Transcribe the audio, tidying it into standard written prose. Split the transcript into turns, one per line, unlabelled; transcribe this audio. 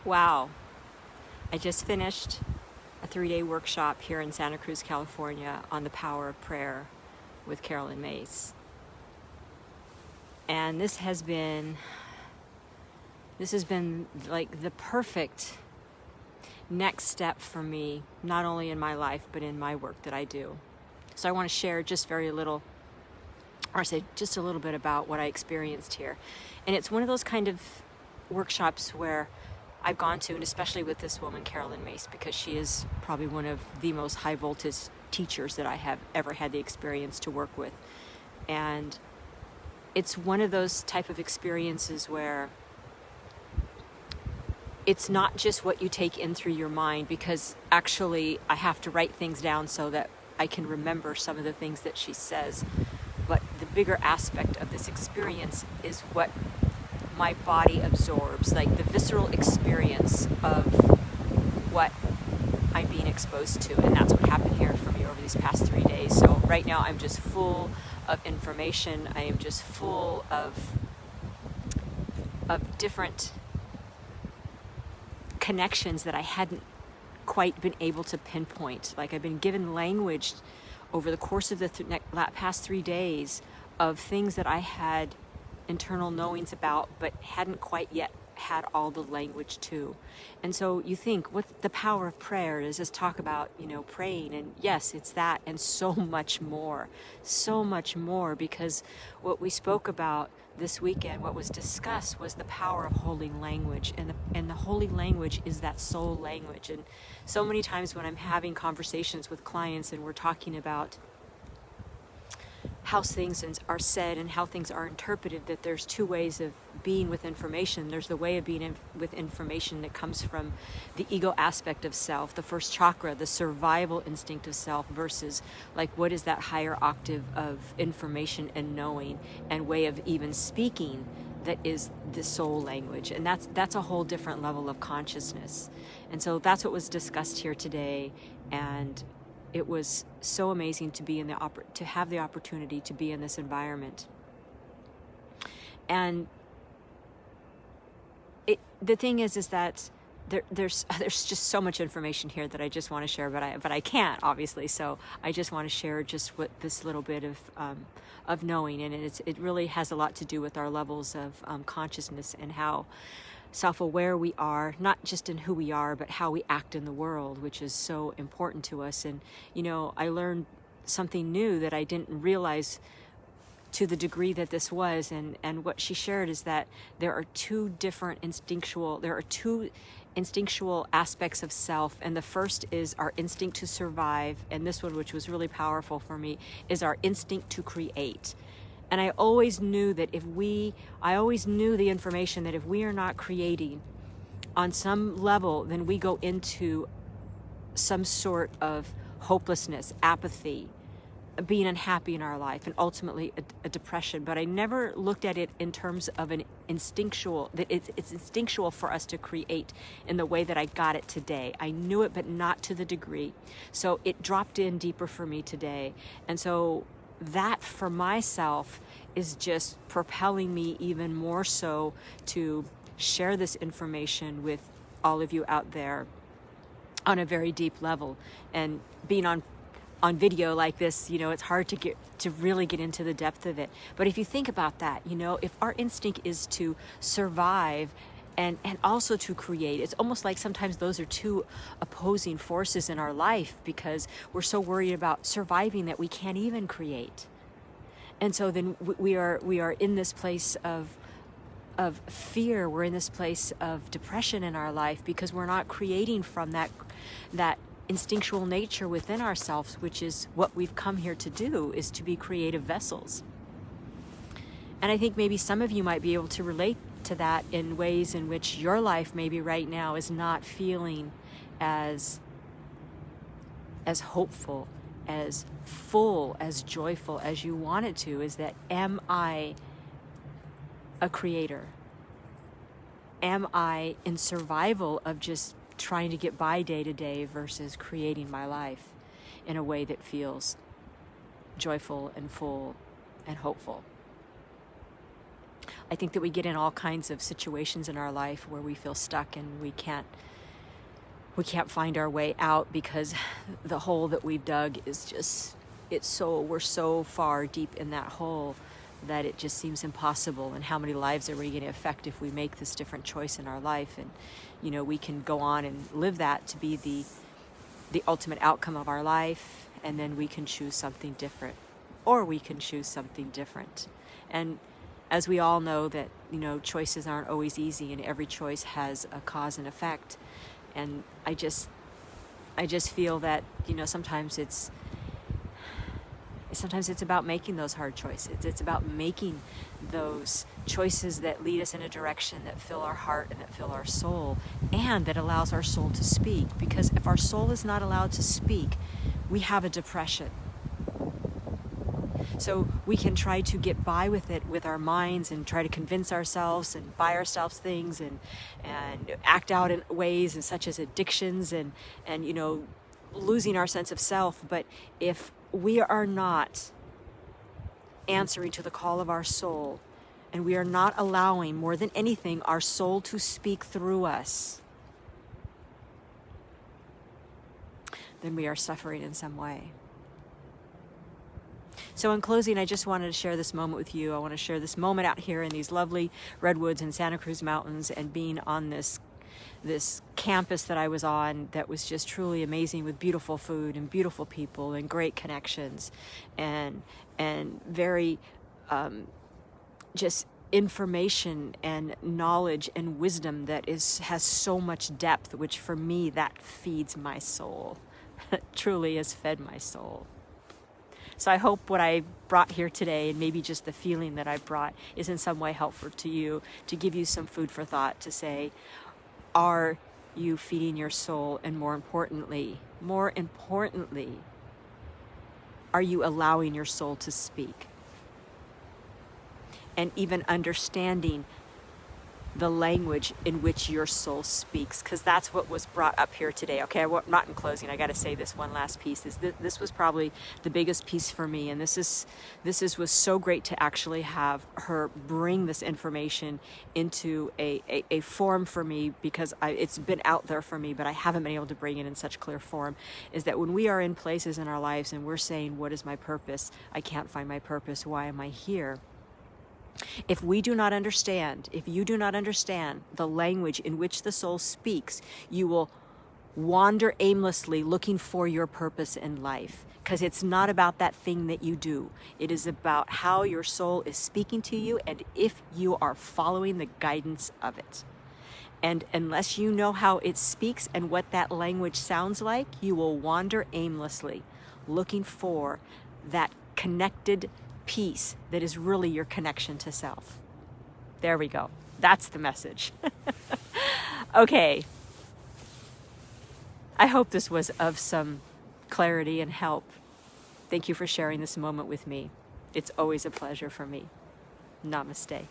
Wow, I just finished a 3-day workshop here in Santa Cruz, California on the power of prayer with Carolyn Mace. And this has been like the perfect next step for me, not only in my life, but in my work that I do. So I want to share just very little, or say just a little bit about what I experienced here. And it's one of those kind of workshops where I've gone to, and especially with this woman, Carolyn Mace, because she is probably one of the most high voltage teachers that I have ever had the experience to work with. And it's one of those type of experiences where it's not just what you take in through your mind, because actually I have to write things down so that I can remember some of the things that she says. But the bigger aspect of this experience is what my body absorbs, like the visceral experience of what I'm being exposed to. And that's what happened here for me over these past 3 days. So right now I'm just full of information. I am just full of different connections that I hadn't quite been able to pinpoint. Like, I've been given language over the course of the past 3 days of things that I had internal knowings about, but hadn't quite yet had all the language to. And so you think, what's the power of prayer? Does this talk about, praying? And yes, it's that and so much more, because what we spoke about this weekend, what was discussed, was the power of holy language, and the holy language is that soul language. And so many times when I'm having conversations with clients and we're talking about how things are said and how things are interpreted, that there's two ways of being with information. There's the way of being with information that comes from the ego aspect of self, the first chakra, the survival instinct of self, versus like what is that higher octave of information and knowing and way of even speaking that is the soul language. And that's a whole different level of consciousness. And so that's what was discussed here today. And it was so amazing to be to have the opportunity to be in this environment. And the thing is that there's just so much information here that I just want to share, but I can't, obviously. So I just want to share just what this little bit of knowing, and it really has a lot to do with our levels of consciousness and how self-aware we are, not just in who we are, but how we act in the world, which is so important to us. And, I learned something new that I didn't realize to the degree that this was. And what she shared is that there are two instinctual aspects of self. And the first is our instinct to survive. And this one, which was really powerful for me, is our instinct to create. And I always knew the information that if we are not creating on some level, then we go into some sort of hopelessness, apathy, being unhappy in our life, and ultimately a depression. But I never looked at it in terms of that it's instinctual for us to create in the way that I got it today. I knew it, but not to the degree. So it dropped in deeper for me today. And so that for myself is just propelling me even more so to share this information with all of you out there on a very deep level. And being on video like this, it's hard to really get into the depth of it. But if you think about that, if our instinct is to survive and also to create, it's almost like sometimes those are two opposing forces in our life, because we're so worried about surviving that we can't even create. And so then we are in this place of fear. We're in this place of depression in our life because we're not creating from that instinctual nature within ourselves, which is what we've come here to do, is to be creative vessels. And I think maybe some of you might be able to relate to that in ways in which your life maybe right now is not feeling as hopeful, as full, as joyful as you want it to. Is that, am I a creator? Am I in survival of just trying to get by day to day versus creating my life in a way that feels joyful and full and hopeful? I think that we get in all kinds of situations in our life where we feel stuck and we can't find our way out because the hole that we've dug is just, we're so far deep in that hole that it just seems impossible. And how many lives are we going to affect if we make this different choice in our life? And, we can go on and live that to be the ultimate outcome of our life, and then we can choose something different, or we can choose something different. And as we all know that, choices aren't always easy, and every choice has a cause and effect. And I just feel that, sometimes it's about making those hard choices. It's about making those choices that lead us in a direction that fill our heart and that fill our soul, and that allows our soul to speak. Because if our soul is not allowed to speak, we have a depression. So we can try to get by with it with our minds and try to convince ourselves and buy ourselves things and act out in ways and such as addictions and losing our sense of self. But if we are not answering to the call of our soul, and we are not allowing, more than anything, our soul to speak through us, then we are suffering in some way. So in closing, I just wanted to share this moment with you. I want to share this moment out here in these lovely redwoods in Santa Cruz Mountains, and being on this campus that I was on that was just truly amazing, with beautiful food and beautiful people and great connections and very just information and knowledge and wisdom that has so much depth, which for me, that feeds my soul. Truly has fed my soul. So I hope what I brought here today, and maybe just the feeling that I brought, is in some way helpful to you, to give you some food for thought, to say, are you feeding your soul? And more importantly, are you allowing your soul to speak? And even understanding the language in which your soul speaks, because that's what was brought up here today. Okay, not in closing, I got to say this one last piece. This was probably the biggest piece for me, and this was so great to actually have her bring this information into a form for me, because it's been out there for me, but I haven't been able to bring it in such clear form. Is that when we are in places in our lives and we're saying, what is my purpose? I can't find my purpose. Why am I here? If you do not understand the language in which the soul speaks, you will wander aimlessly looking for your purpose in life, because it's not about that thing that you do. It is about how your soul is speaking to you, and if you are following the guidance of it. And unless you know how it speaks and what that language sounds like, you will wander aimlessly looking for that connected peace that is really your connection to self. There we go. That's the message. Okay. I hope this was of some clarity and help. Thank you for sharing this moment with me. It's always a pleasure for me. Namaste.